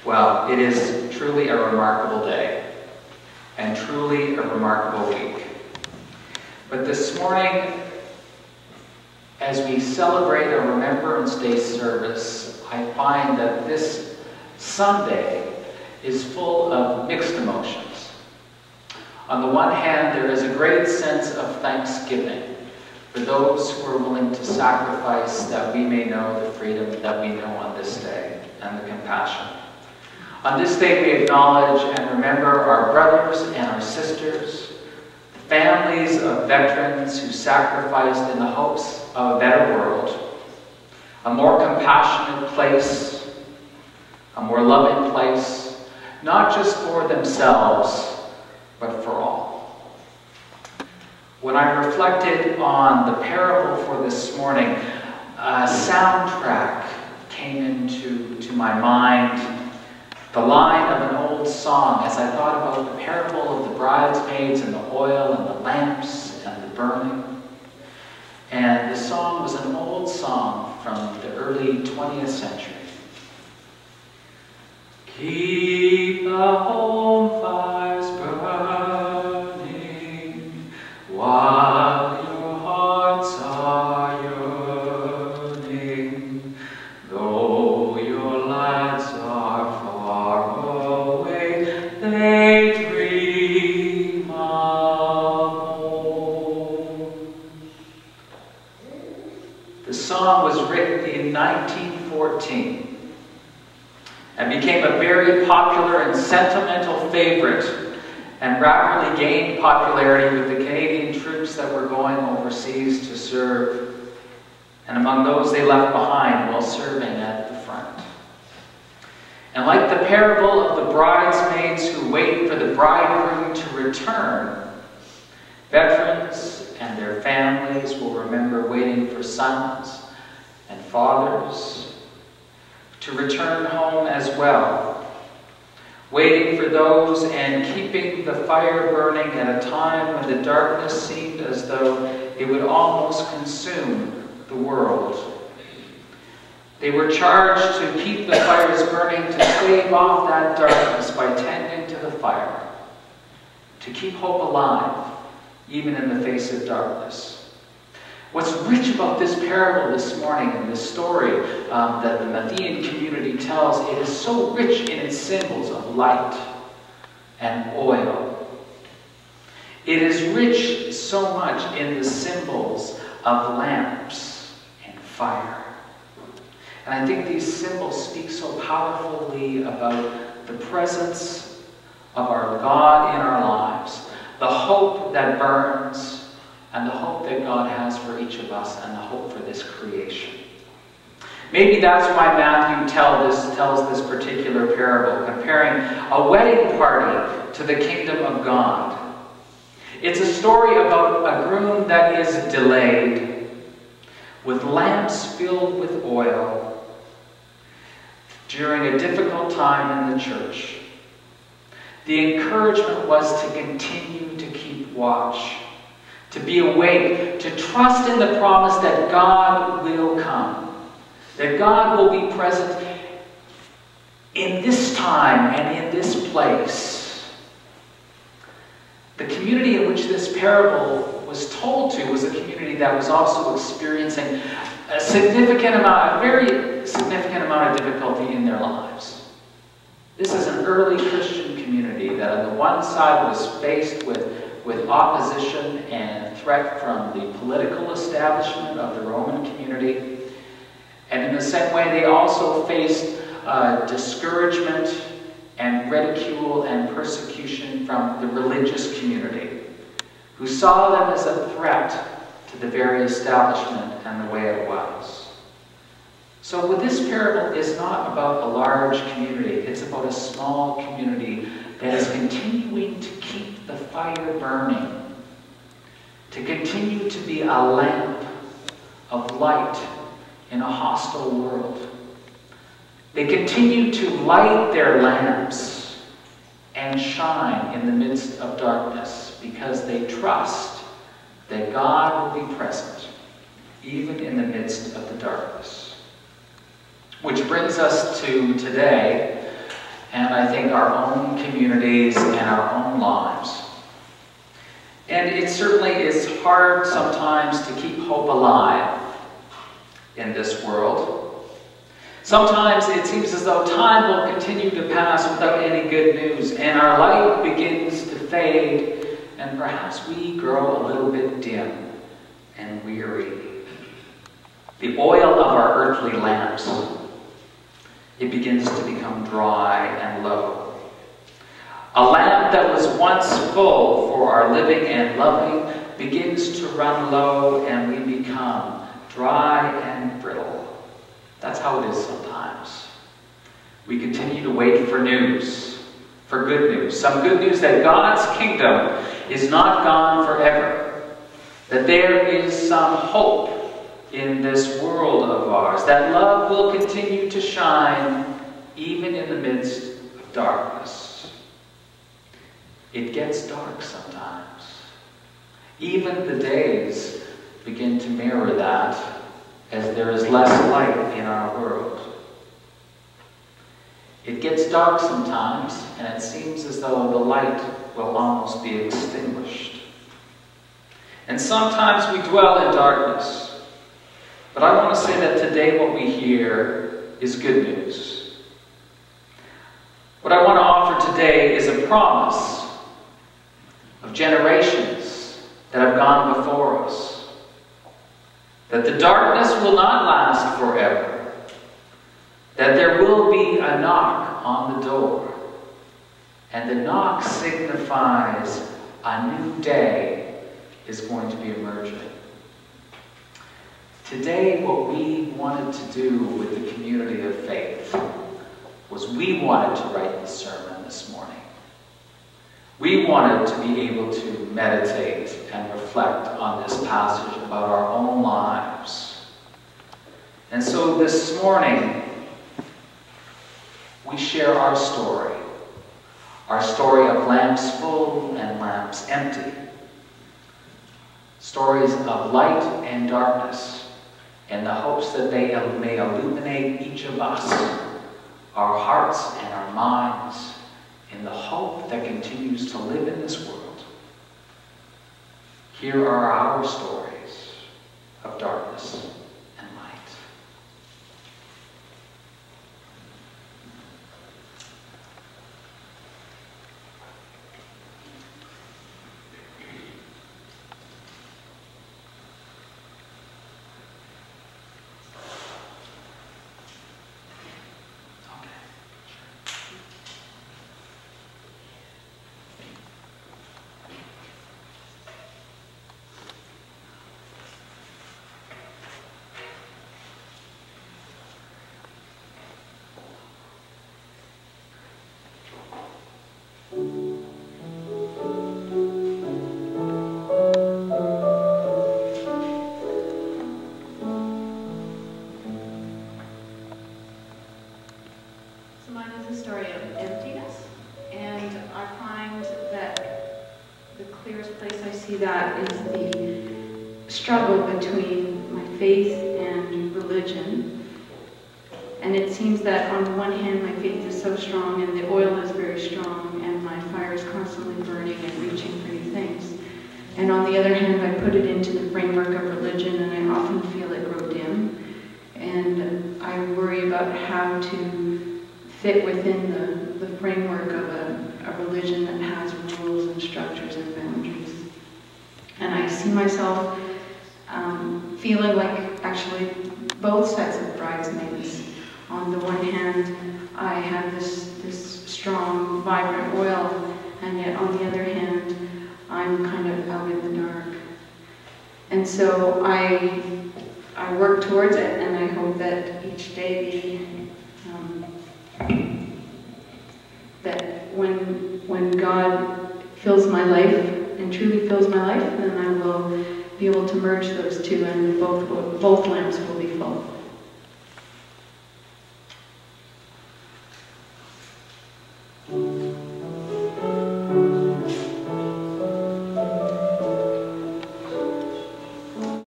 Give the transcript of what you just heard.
Well, it is truly a remarkable day and truly a remarkable week. But this morning, as we celebrate our Remembrance Day service, I find that this Sunday is full of mixed emotions. On the one hand, there is a great sense of thanksgiving for those who are willing to sacrifice that we may know the freedom that we know on this day and the compassion. On this day, we acknowledge and remember our brothers and our sisters, the families of veterans who sacrificed in the hopes of a better world, a more compassionate place, a more loving place, not just for themselves, but for all. When I reflected on the parable for this morning, a soundtrack came into my mind. The line of an old song, as I thought about the parable of the bridesmaids and the oil and the lamps and the burning. And the song was an old song from the early 20th century. Keep the home fires burning while your hearts are yearning, though your lads are far away, they dream of home. The song was written in 1914 and became a very popular and sentimental favorite, and rapidly gained popularity with the Canadian troops that were going overseas to serve, and among those they left behind while serving at the front. And like the parable of the bridesmaids who wait for the bridegroom to return, veterans and their families will remember waiting for sons and fathers to return home as well, waiting for those and keeping the fire burning at a time when the darkness seemed as though it would almost consume the world. They were charged to keep the fires burning, to stave off that darkness by tending to the fire, to keep hope alive, even in the face of darkness. What's rich about this parable this morning and this story that the Matthean community tells, it is so rich in its symbols of light and oil. It is rich so much in the symbols of lamps and fire. And I think these symbols speak so powerfully about the presence of our God in our lives, the hope that burns, and the hope that God has for each of us, and the hope for this creation. Maybe that's why Matthew tells this particular parable, comparing a wedding party to the kingdom of God. It's a story about a groom that is delayed, with lamps filled with oil, during a difficult time in the church. The encouragement was to continue to keep watch, to be awake, to trust in the promise that God will come, that God will be present in this time and in this place. The community in which this parable was told to was a community that was also experiencing a very significant amount of difficulty in their lives. This is an early Christian community that on the one side was faced with opposition and threat from the political establishment of the Roman community. And in the same way, they also faced discouragement and ridicule and persecution from the religious community, who saw them as a threat to the very establishment and the way it was. So this parable is not about a large community. It's about a small community that is continuing to keep the fire burning, to continue to be a lamp of light in a hostile world. They continue to light their lamps and shine in the midst of darkness because they trust that God will be present even in the midst of the darkness. Which brings us to today and I think our own communities and our own lives. And it certainly is hard sometimes to keep hope alive in this world. Sometimes it seems as though time will continue to pass without any good news, and our light begins to fade, and perhaps we grow a little bit dim and weary. The oil of our earthly lamps, it begins to become dry and low. A lamp that was once full for our living and loving begins to run low, and we become dry and brittle. That's how it is sometimes. We continue to wait for news, for good news. Some good news that God's kingdom is not gone forever. That there is some hope in this world of ours. That love will continue to shine even in the midst of darkness. It gets dark sometimes. Even the days begin to mirror that, as there is less light in our world. It gets dark sometimes, and it seems as though the light will almost be extinguished. And sometimes we dwell in darkness. But I want to say that today what we hear is good news. What I want to offer today is a promise of generations that have gone before us. That the darkness will not last forever. That there will be a knock on the door. And the knock signifies a new day is going to be emerging. Today, what we wanted to do with the community of faith was we wanted to write the sermon this morning. We wanted to be able to meditate and reflect on this passage about our own lives. And so this morning, we share our story of lamps full and lamps empty, stories of light and darkness, in the hopes that they may illuminate each of us, our hearts and our minds, in the hope that continues to live in this world. Here are our stories of darkness and light. That is the struggle between my faith and religion. And it seems that on the one hand my faith is so strong and the oil is very strong and my fire is constantly burning and reaching for new things. And on the other hand I put it into the framework of religion and I often feel it grow dim. And I worry about how to fit within the framework of a religion that has rules and structures and boundaries. And I see myself feeling like actually both sets of bridesmaids. On the one hand, I have this strong, vibrant oil, and yet on the other hand, I'm kind of out in the dark. And so I work towards it, and I hope that each day that when God fills my life and truly fills my life, then I will be able to merge those two, and both lamps will be full.